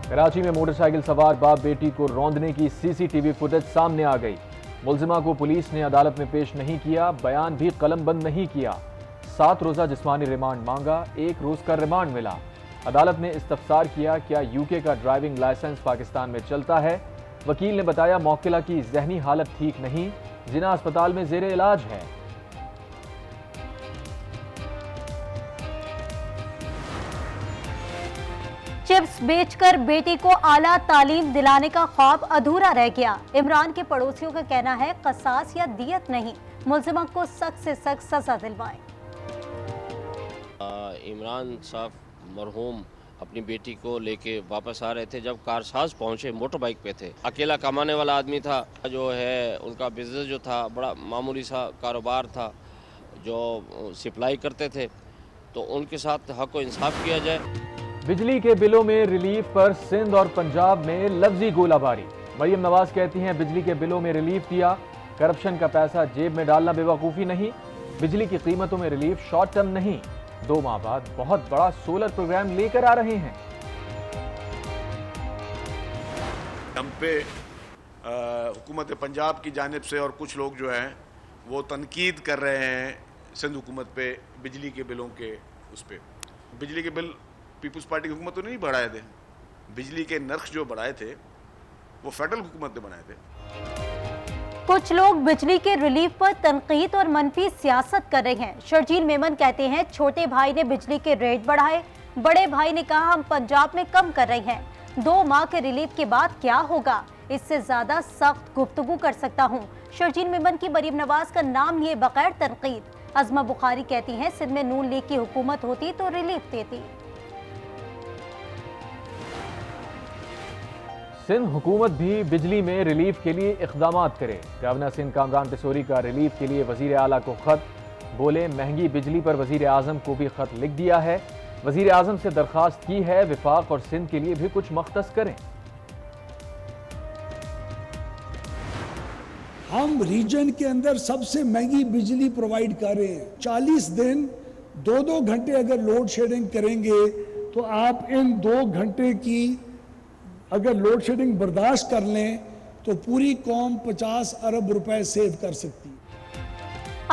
कराची में मोटरसाइकिल सवार बाप बेटी को रौंदने की सीसीटीवी फुटेज सामने आ गई। मुलजिमा को पुलिस ने अदालत में पेश नहीं किया, बयान भी कलमबंद नहीं किया। 7 रोजा जिस्मानी रिमांड मांगा, 1 रोज का रिमांड मिला। अदालत ने इस्तफसार किया, क्या यूके का ड्राइविंग लाइसेंस पाकिस्तान में चलता है। वकील ने बताया मौकिला की जहनी हालत ठीक नहीं, जिना अस्पताल में जेर इलाज है। चिप्स बेचकर बेटी को आला तालीम दिलाने का ख्वाब अधूरा रह गया। इमरान के पड़ोसियों का कहना है कसास या दियत नहीं, मुलजिमा को सख्त से सख्त सजा दिलवाएं। इमरान साहब मरहूम अपनी बेटी को लेके वापस आ रहे थे, जब कारसाज पहुंचे मोटर बाइक पे थे। अकेला कमाने वाला आदमी था, जो है उनका बिजनेस जो था बड़ा मामूली सा कारोबार था, जो सप्लाई करते थे, तो उनके साथ हक व इंसाफ किया जाए। बिजली के बिलों में रिलीफ पर सिंध और पंजाब में लफ्जी गोलाबारी। मरियम नवाज कहती हैं बिजली के बिलों में रिलीफ दिया, करप्शन का पैसा जेब में डालना बेवकूफ़ी नहीं। बिजली की कीमतों में रिलीफ शॉर्ट टर्म नहीं, 2 माह बाद बहुत बड़ा सोलर प्रोग्राम लेकर आ रहे हैं। हम पे हुकूमत पंजाब की जानिब से और कुछ लोग जो हैं वो तनकीद कर रहे हैं सिंध हुकूमत पे बिजली के बिलों के उस पे। बिजली के बिल पीपल्स पार्टी की हुकूमत तो नहीं बढ़ाए थे, बिजली के नर्ख जो बढ़ाए थे वो फेडरल हुकूमत ने बनाए थे। कुछ लोग बिजली के रिलीफ पर तनकीद और मनफी सियासत कर रहे हैं। शर्जील मेमन कहते हैं छोटे भाई ने बिजली के रेट बढ़ाए, बड़े भाई ने कहा हम पंजाब में कम कर रहे हैं। 2 माह के रिलीफ के बाद क्या होगा, इससे ज्यादा सख्त गुफ्तगू कर सकता हूँ। शर्जील मेमन की मरीम नवाज का नाम लिए बगैर तनकीद। अज़मा बुखारी कहती हैं सिंध में नून लीग की हुकूमत होती तो रिलीफ देती। सिंध हुकूमत भी बिजली में रिलीफ के लिए इक़दामात करे। गवर्नर सिंध कामरान टिसोरी का रिलीफ के लिए वजीर आला को खत, बोले महंगी बिजली पर वजीर आजम को भी खत लिख दिया है। वजीर आजम से दरखास्त की है विफाक और सिंध के लिए भी कुछ मख्तस करें। हम रीजन के अंदर सबसे महंगी बिजली प्रोवाइड कर रहे हैं। 40 दिन 2-2 घंटे अगर लोड शेडिंग करेंगे तो आप इन 2 घंटे की अगर लोड शेडिंग बर्दाश्त कर लें तो पूरी कौम 50 अरब रुपए सेव कर सकती है।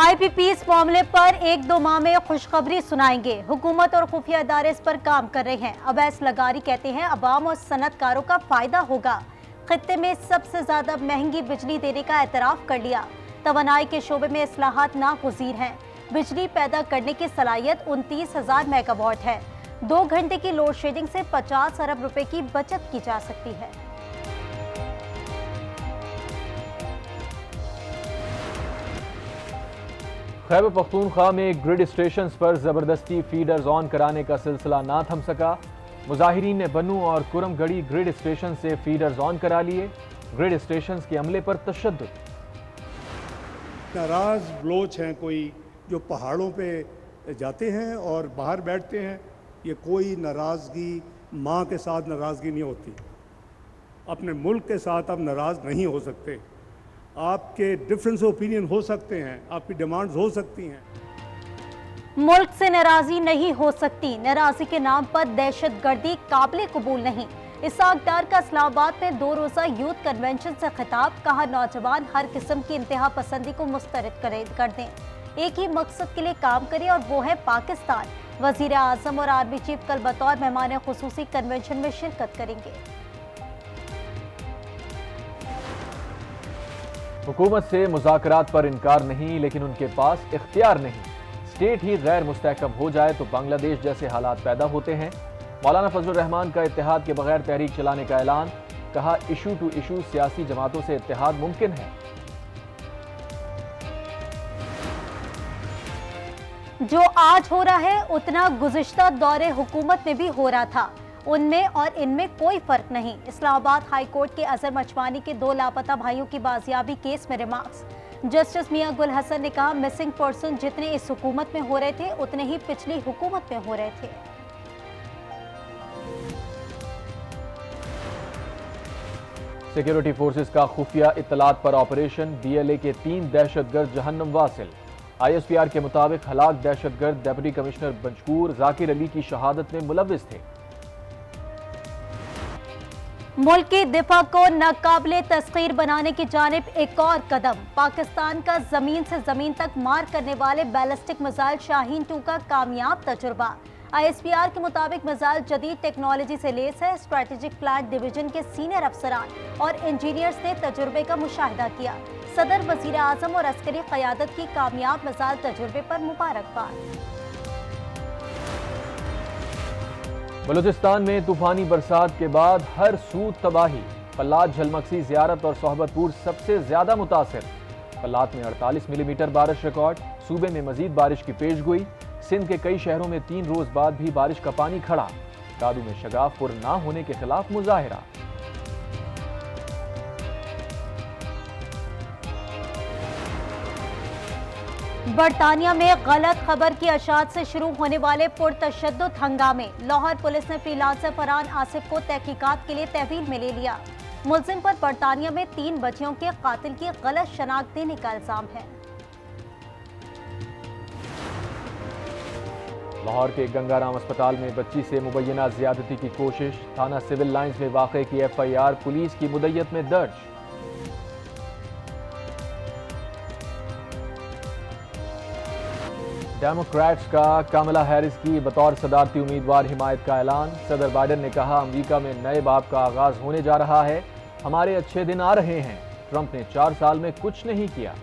IPP इस मामले पर 1-2 माह में खुशखबरी सुनाएंगे। हुकूमत और खुफिया इदारे इस पर काम कर रहे हैं। अवैस लगारी कहते हैं अवाम और सनतकारों का फायदा होगा। खित्ते में सबसे ज्यादा महंगी बिजली देने का एतराफ कर लिया। तवानाई के शोबे में इस्लाहात नागुज़ीर हैं। बिजली पैदा करने की सलाहियत 29,000 मेगावाट है। 2 घंटे की लोड शेडिंग से 50 अरब रुपए की बचत की जा सकती है। खैबर पख्तूनख्वा में ग्रिड स्टेशन पर जबरदस्ती फीडर्स ऑन कराने का सिलसिला ना थम सका। मुजाहिरीन ने बनू और कुरमगढ़ी ग्रिड स्टेशन से फीडर्स ऑन करा लिए। ग्रिड स्टेशन के अमले पर तशद्दुद। नाराज बलोच हैं कोई जो पहाड़ों पे जाते हैं और बाहर बैठते हैं। ये कोई नाराज़गी माँ के साथ नाराज़गी नहीं होती। अपने मुल्क के साथ आप नाराज़ नहीं हो सकते। आपके डिफरेंस ओपिनियन हो सकते हैं, आपकी डिमांड्स हो सकती हैं। मुल्क से नाराजी नहीं हो सकती। नाराजी के नाम पर दहशत गर्दी काबिल कबूल नहीं। इसाक डार का इस्लामाबाद में 2 रोज़ा यूथ कन्वेंशन से खिताब। कहा नौजवान हर किस्म की इंतहा पसंदी को मुस्तरद कर दें, एक ही मकसद के लिए काम करें और वो है पाकिस्तान। वजीर आजम और आर्मी चीफ कल बतौर मेहमान खुसूसी कन्वेंशन में शिरकत करेंगे। हुकूमत से मुज़ाकरात पर इनकार नहीं, लेकिन उनके पास इख्तियार नहीं। स्टेट ही गैर मुस्तहकम हो जाए तो बांग्लादेश जैसे हालात पैदा होते हैं। मौलाना फजलुर रहमान का इत्तेहाद के बगैर तहरीक चलाने का ऐलान। कहा इशू टू इशू सियासी जमातों से इत्तेहाद मुमकिन है। जो आज हो रहा है उतना गुज़िश्ता दौरे हुकूमत में भी हो रहा था। उनमें और इनमें कोई फर्क नहीं। इस्लामाबाद हाई कोर्ट के अजहर मचवानी के 2 लापता भाइयों की बाजियाबी केस में रिमार्क्स। जस्टिस मियां गुल हसन ने कहा मिसिंग पर्सन जितने इस हुकूमत में हो रहे थे उतने ही पिछली हुकूमत में हो रहे थे। सिक्योरिटी फोर्सेस का खुफिया इत्तलात पर ऑपरेशन। BLA के 3 दहशतगर्द जहन्नम वासिल। ISPR के मुताबिक हलाक दहशतगर्द डेप्यूटी कमिश्नर बंजकूर जाकिर अली की शहादत में मुलव्विस थे। मुल्क की दिफा को नाकाबिले तस्खीर बनाने की जानिब एक और कदम। पाकिस्तान का जमीन से जमीन तक मार करने वाले बैलिस्टिक मिसाइल शाहीन 2 का कामयाब तजुर्बा। ISPR के मुताबिक मिसाइल जदीद टेक्नोलॉजी से लेस है। स्ट्रेटेजिक प्लान डिवीजन के सीनियर अफसरान और इंजीनियर्स ने तजुर्बे का मुशाहिदा किया। सदर, वजीर आजम और अस्करी क़यादत की कामयाब मिसाइल तजुर्बे पर मुबारकबाद। बलूचिस्तान में तूफानी बरसात के बाद हर सू तबाही। पल्लात, झलमक्सी, ज़ियारत और सोहबतपुर सबसे ज्यादा मुतासिर। पल्लात में 48 मिलीमीटर बारिश रिकॉर्ड। सूबे में मजीद बारिश की पेशगोई। सिंध के कई शहरों में 3 रोज बाद भी बारिश का पानी खड़ा। दादू में शगाफ ना होने के खिलाफ मुजाहिरा। बरतानिया में गलत खबर की अशात से शुरू होने वाले पुरतशद्दुद हंगामे। लाहौर पुलिस ने फ्रीलांसर फरहान आसिफ को तहकीकात के लिए तहवील में ले लिया। मुलजिम पर बरतानिया में 3 बच्चियों के कातिल की गलत शनाख्त देने का इल्जाम है। लाहौर के गंगाराम अस्पताल में बच्ची से मुबैना ज्यादती की कोशिश। थाना सिविल लाइंस में वाक़े की FIR पुलिस की मुद्दत में दर्ज। डेमोक्रेट्स का कामला हैरिस की बतौर सदारती उम्मीदवार हिमायत का ऐलान। सदर बाइडेन ने कहा, अमेरिका में नए बाब का आगाज होने जा रहा है, हमारे अच्छे दिन आ रहे हैं। ट्रंप ने 4 साल में कुछ नहीं किया।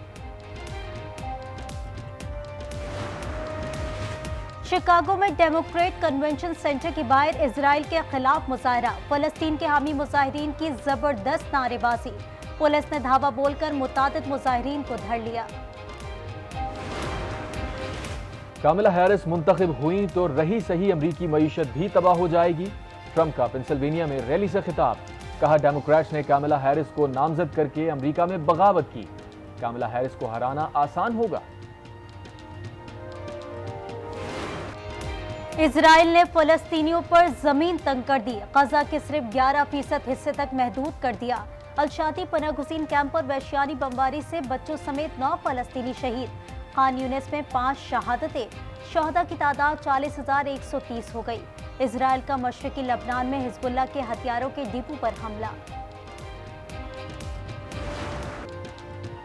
शिकागो में डेमोक्रेट कन्वेंशन सेंटर के बाहर इजराइल के खिलाफ मुजाहरा। फलस्तीन के हामी मुजाहिरीन की जबरदस्त नारेबाजी। पुलिस ने धावा बोलकर मुतादिद मुजाहिरीन को धर लिया। कामला हैरिस मुंतखब हुई तो रही सही अमरीकी मईशत भी तबाह हो जाएगी। ट्रंप का पेंसिल्वेनिया में रैली से खिताब। कहा, डेमोक्रेट्स ने कामला हैरिस को नामजद करके अमरीका में बगावत की। कामला हैरिस को हराना आसान होगा। इजराइल ने फलस्तीनियों पर जमीन तंग कर दी। गजा के सिर्फ 11% हिस्से तक महदूद कर दिया। अलशाती पनागुज़ीन कैंप पर वैश्यानी बमबारी से बच्चों समेत 9 फलस्तीनी शहीद। खान यूनिस में 5 शहादतें। शहदा की तादाद 40,130 हो गई। इजराइल का मशरकी लबनान में हिजबुल्लाह के हथियारों के डिपो पर हमला।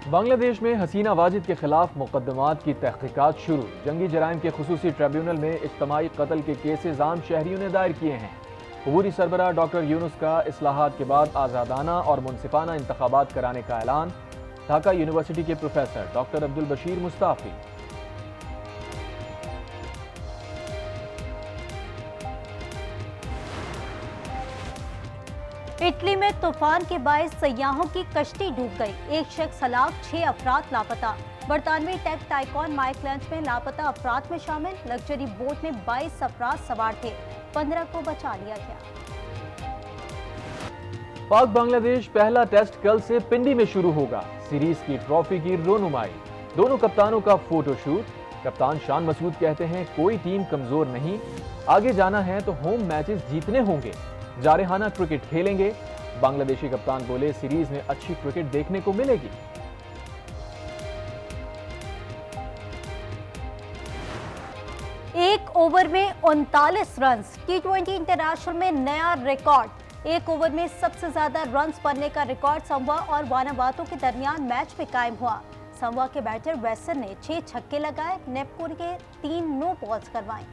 बांग्लादेश में हसीना वाजिद के खिलाफ मुकदमात की तहकीकात शुरू। जंगी जराइम के खुसूसी ट्रिब्यूनल में इज्तमाई कत्ल के केसेस आम शहरियों ने दायर किए हैं। अबूरी सरबराह डॉक्टर यूनुस का इस्लाहात के बाद आज़ादाना और मुनसिफाना इंतखाबात कराने का ऐलान। ढाका यूनिवर्सिटी के professor doctor Abdul Bashir Mustafi. Italy में तूफान के बायस सयाहों की कश्ती डूब गई। 1 शख्स हलाक, 6 अफराद लापता। बरतानवी टेक टाइकॉन माइक लंच में लापता अफराद में शामिल। लग्जरी बोट में 22 अफराद सवार थे, 15 को बचा लिया गया। पाक बांग्लादेश पहला टेस्ट कल से पिंडी में शुरू होगा। सीरीज की ट्रॉफी की रोनुमाई। दोनों कप्तानों का फोटोशूट। कप्तान शान मसूद कहते हैं, कोई टीम कमजोर नहीं, आगे जाना है तो होम मैचेस जीतने होंगे, जारहाना क्रिकेट खेलेंगे। बांग्लादेशी कप्तान बोले, सीरीज में अच्छी क्रिकेट देखने को मिलेगी। एक ओवर में 39 रन। T20 इंटरनेशनल में नया रिकॉर्ड। 1 ओवर में सबसे ज्यादा रन्स बनने का रिकॉर्ड समवा और वानावातु के दरमियान मैच में कायम हुआ। समवा के बैटर वेसन ने 6 छक्के लगाए, नेपकुन के 3 नो बॉल्स करवाए।